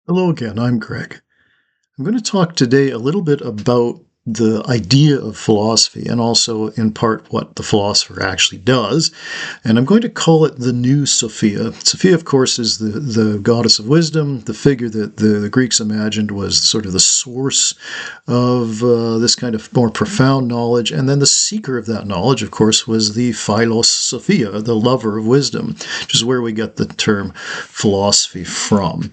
Hello again, I'm Greg. I'm going to talk today a little bit about the idea of philosophy and also, in part, what the philosopher actually does. And I'm going to call it the new Sophia. Sophia, of course, is the goddess of wisdom, the figure that the Greeks imagined was sort of the source of this kind of more profound knowledge. And then the seeker of that knowledge, of course, was the philosophia, the lover of wisdom, which is where we get the term philosophy from.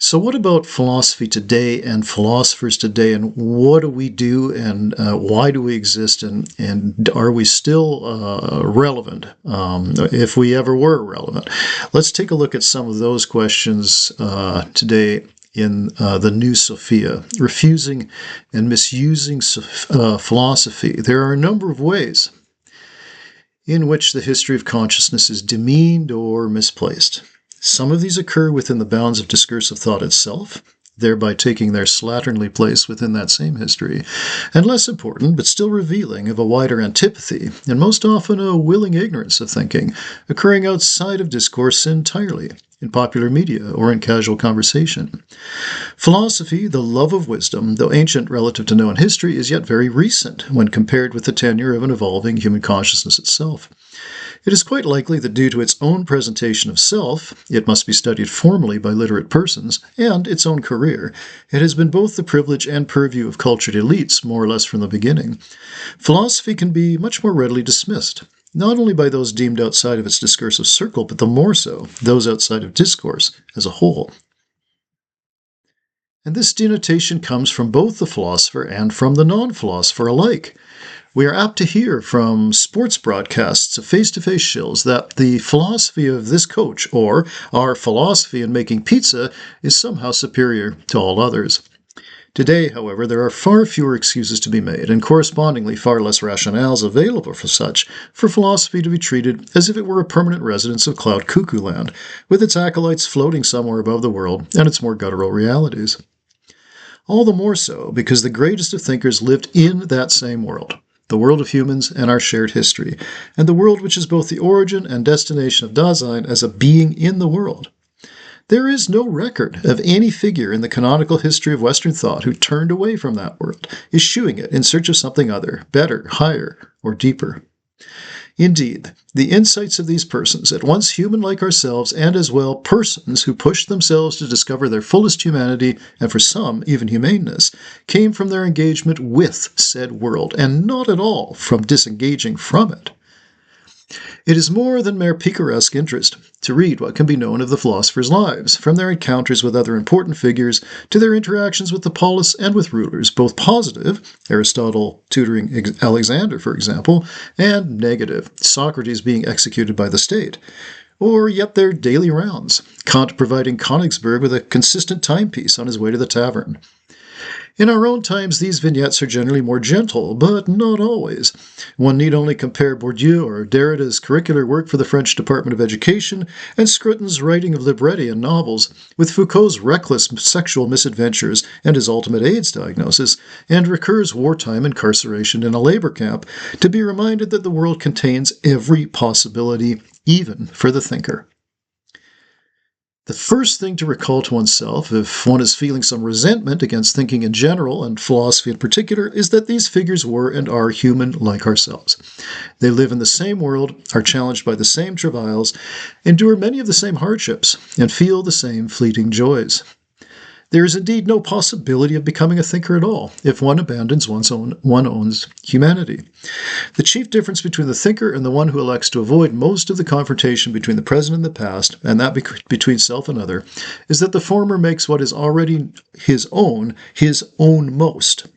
So what about philosophy today and philosophers today, and what do we do, and why do we exist, and are we still relevant, if we ever were relevant? Let's take a look at some of those questions today in the new Sophia, refusing and misusing philosophy. There are a number of ways in which the history of consciousness is demeaned or misplaced. Some of these occur within the bounds of discursive thought itself, thereby taking their slatternly place within that same history, and less important, but still revealing of a wider antipathy, and most often a willing ignorance of thinking, occurring outside of discourse entirely, in popular media or in casual conversation. Philosophy, the love of wisdom, though ancient relative to known history, is yet very recent when compared with the tenure of an evolving human consciousness itself. It is quite likely that due to its own presentation of self, it must be studied formally by literate persons, and its own career, it has been both the privilege and purview of cultured elites, more or less from the beginning. Philosophy can be much more readily dismissed, not only by those deemed outside of its discursive circle, but the more so, those outside of discourse as a whole. And this denotation comes from both the philosopher and from the non-philosopher alike. We are apt to hear from sports broadcasts of face-to-face shills that the philosophy of this coach, or our philosophy in making pizza, is somehow superior to all others. Today, however, there are far fewer excuses to be made, and correspondingly far less rationales available for such, for philosophy to be treated as if it were a permanent residence of cloud cuckoo land, with its acolytes floating somewhere above the world and its more guttural realities. All the more so because the greatest of thinkers lived in that same world, the world of humans and our shared history, and the world which is both the origin and destination of Dasein as a being in the world. There is no record of any figure in the canonical history of Western thought who turned away from that world, eschewing it in search of something other, better, higher, or deeper. Indeed, the insights of these persons, at once human like ourselves and as well persons who pushed themselves to discover their fullest humanity, and for some even humaneness, came from their engagement with said world, and not at all from disengaging from it. It is more than mere picaresque interest to read what can be known of the philosophers' lives, from their encounters with other important figures to their interactions with the polis and with rulers, both positive, Aristotle tutoring Alexander, for example, and negative, Socrates being executed by the state, or yet their daily rounds, Kant providing Königsberg with a consistent timepiece on his way to the tavern. In our own times, these vignettes are generally more gentle, but not always. One need only compare Bourdieu or Derrida's curricular work for the French Department of Education and Scruton's writing of libretti and novels with Foucault's reckless sexual misadventures and his ultimate AIDS diagnosis, and Ricoeur's wartime incarceration in a labor camp, to be reminded that the world contains every possibility, even for the thinker. The first thing to recall to oneself, if one is feeling some resentment against thinking in general and philosophy in particular, is that these figures were and are human like ourselves. They live in the same world, are challenged by the same travails, endure many of the same hardships, and feel the same fleeting joys. There is indeed no possibility of becoming a thinker at all if one abandons one's humanity. The chief difference between the thinker and the one who elects to avoid most of the confrontation between the present and the past, and that between self and other, is that the former makes what is already his own most.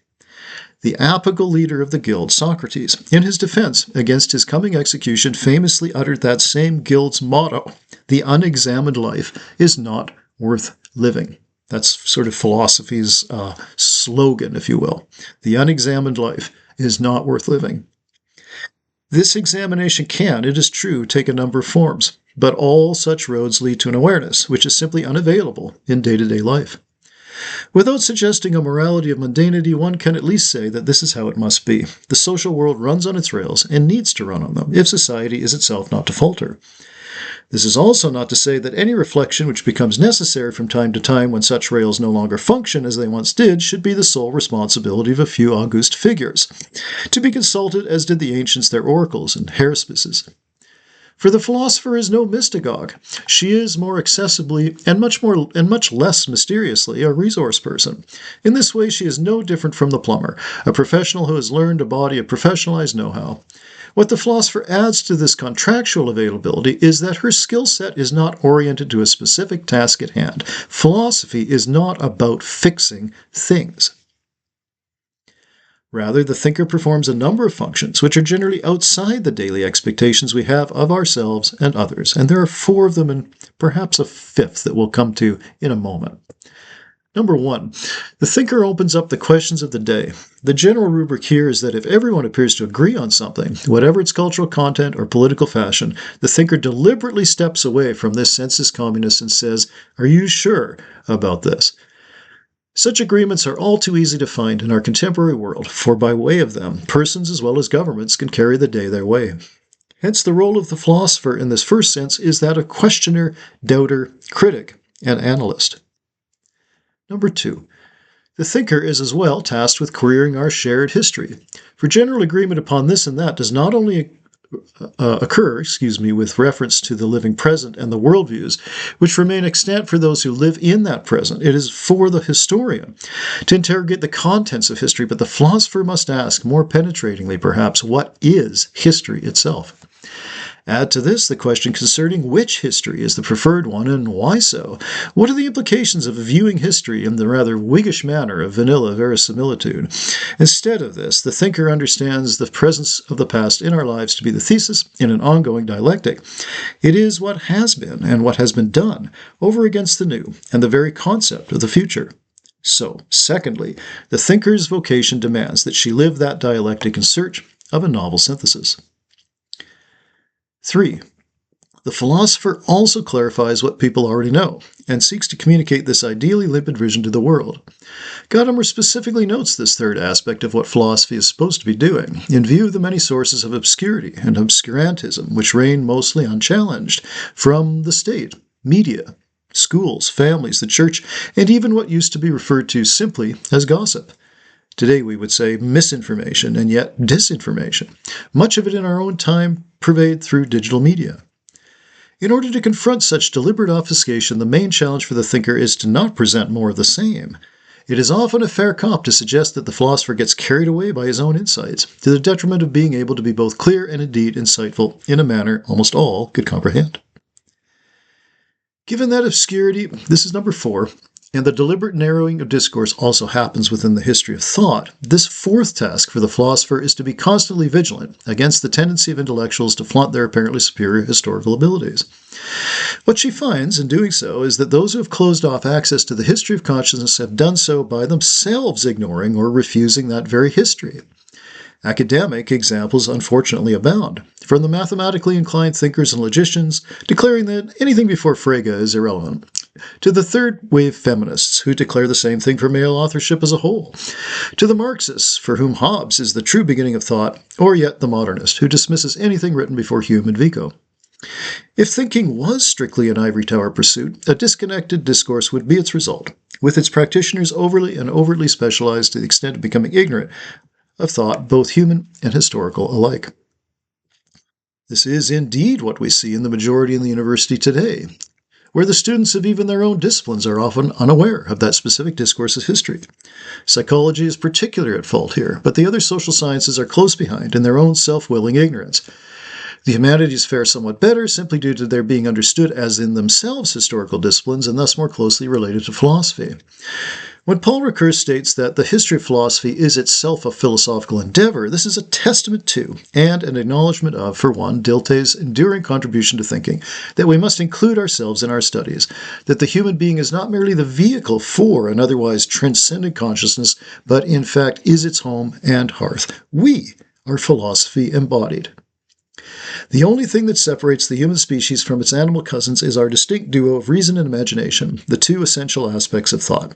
The apical leader of the guild, Socrates, in his defense against his coming execution, famously uttered that same guild's motto, "The unexamined life is not worth living." That's sort of philosophy's slogan, if you will. The unexamined life is not worth living. This examination can, it is true, take a number of forms, but all such roads lead to an awareness, which is simply unavailable in day-to-day life. Without suggesting a morality of mundanity, one can at least say that this is how it must be. The social world runs on its rails and needs to run on them if society is itself not to falter. This is also not to say that any reflection which becomes necessary from time to time when such rails no longer function as they once did should be the sole responsibility of a few august figures, to be consulted as did the ancients their oracles and haruspices. For the philosopher is no mystagogue. She is more accessibly and much less mysteriously a resource person. In this way, she is no different from the plumber, a professional who has learned a body of professionalized know-how. What the philosopher adds to this contractual availability is that her skill set is not oriented to a specific task at hand. Philosophy is not about fixing things. Rather, the thinker performs a number of functions which are generally outside the daily expectations we have of ourselves and others, and there are 4 of them and perhaps a 5th that we'll come to in a moment. Number 1, the thinker opens up the questions of the day. The general rubric here is that if everyone appears to agree on something, whatever its cultural content or political fashion, the thinker deliberately steps away from this census communist and says, "Are you sure about this?" Such agreements are all too easy to find in our contemporary world, for by way of them, persons as well as governments can carry the day their way. Hence, the role of the philosopher in this first sense is that of questioner, doubter, critic, and analyst. Number 2. The thinker is as well tasked with querying our shared history, for general agreement upon this and that does not only occur with reference to the living present and the worldviews, which remain extant for those who live in that present. It is for the historian to interrogate the contents of history, but the philosopher must ask, more penetratingly perhaps, what is history itself? Add to this the question concerning which history is the preferred one and why so. What are the implications of viewing history in the rather Whiggish manner of vanilla verisimilitude? Instead of this, the thinker understands the presence of the past in our lives to be the thesis in an ongoing dialectic. It is what has been and what has been done over against the new and the very concept of the future. So, secondly, the thinker's vocation demands that she live that dialectic in search of a novel synthesis. 3. The philosopher also clarifies what people already know, and seeks to communicate this ideally limpid vision to the world. Gadamer specifically notes this third aspect of what philosophy is supposed to be doing, in view of the many sources of obscurity and obscurantism which reign mostly unchallenged, from the state, media, schools, families, the church, and even what used to be referred to simply as gossip. Today we would say misinformation and yet disinformation, much of it in our own time pervaded through digital media. In order to confront such deliberate obfuscation, the main challenge for the thinker is to not present more of the same. It is often a fair comp to suggest that the philosopher gets carried away by his own insights, to the detriment of being able to be both clear and indeed insightful in a manner almost all could comprehend. Given that obscurity, this is number 4, and the deliberate narrowing of discourse also happens within the history of thought, this 4th task for the philosopher is to be constantly vigilant against the tendency of intellectuals to flaunt their apparently superior historical abilities. What she finds in doing so is that those who have closed off access to the history of consciousness have done so by themselves ignoring or refusing that very history. Academic examples unfortunately abound, from the mathematically inclined thinkers and logicians declaring that anything before Frege is irrelevant, to the third-wave feminists who declare the same thing for male authorship as a whole, to the Marxists for whom Hobbes is the true beginning of thought, or yet the modernist who dismisses anything written before Hume and Vico. If thinking was strictly an ivory tower pursuit, a disconnected discourse would be its result, with its practitioners overly and overtly specialized to the extent of becoming ignorant of thought, both human and historical alike. This is indeed what we see in the majority in the university today, where the students of even their own disciplines are often unaware of that specific discourse's history. Psychology is particularly at fault here, but the other social sciences are close behind in their own self-willing ignorance. The humanities fare somewhat better simply due to their being understood as in themselves historical disciplines and thus more closely related to philosophy. When Paul Ricoeur states that the history of philosophy is itself a philosophical endeavor, this is a testament to, and an acknowledgement of, for one, Dilthey's enduring contribution to thinking, that we must include ourselves in our studies, that the human being is not merely the vehicle for an otherwise transcendent consciousness, but in fact is its home and hearth. We are philosophy embodied. The only thing that separates the human species from its animal cousins is our distinct duo of reason and imagination, the two essential aspects of thought.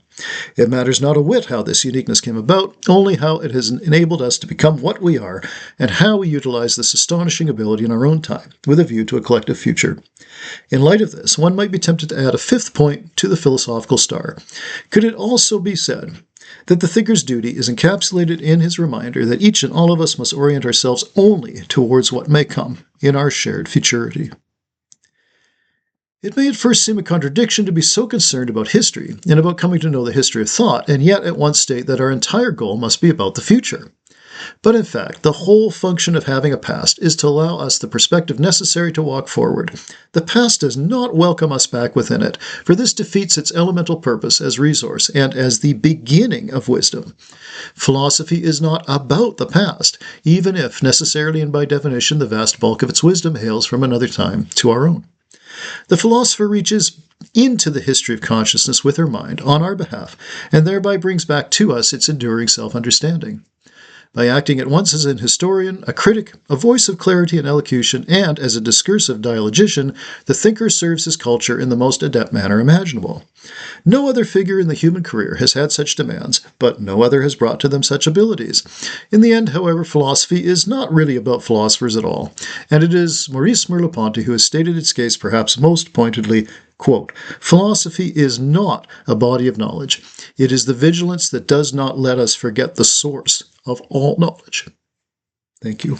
It matters not a whit how this uniqueness came about, only how it has enabled us to become what we are, and how we utilize this astonishing ability in our own time, with a view to a collective future. In light of this, one might be tempted to add a fifth point to the philosophical star. Could it also be said that the thinker's duty is encapsulated in his reminder that each and all of us must orient ourselves only towards what may come in our shared futurity? It may at first seem a contradiction to be so concerned about history and about coming to know the history of thought, and yet at once state that our entire goal must be about the future. But in fact, the whole function of having a past is to allow us the perspective necessary to walk forward. The past does not welcome us back within it, for this defeats its elemental purpose as resource and as the beginning of wisdom. Philosophy is not about the past, even if necessarily and by definition the vast bulk of its wisdom hails from another time to our own. The philosopher reaches into the history of consciousness with her mind on our behalf, and thereby brings back to us its enduring self-understanding. By acting at once as an historian, a critic, a voice of clarity and elocution, and as a discursive dialogician, the thinker serves his culture in the most adept manner imaginable. No other figure in the human career has had such demands, but no other has brought to them such abilities. In the end, however, philosophy is not really about philosophers at all, and it is Maurice Merleau-Ponty who has stated its case perhaps most pointedly, quote, "Philosophy is not a body of knowledge. It is the vigilance that does not let us forget the source of all knowledge." Thank you.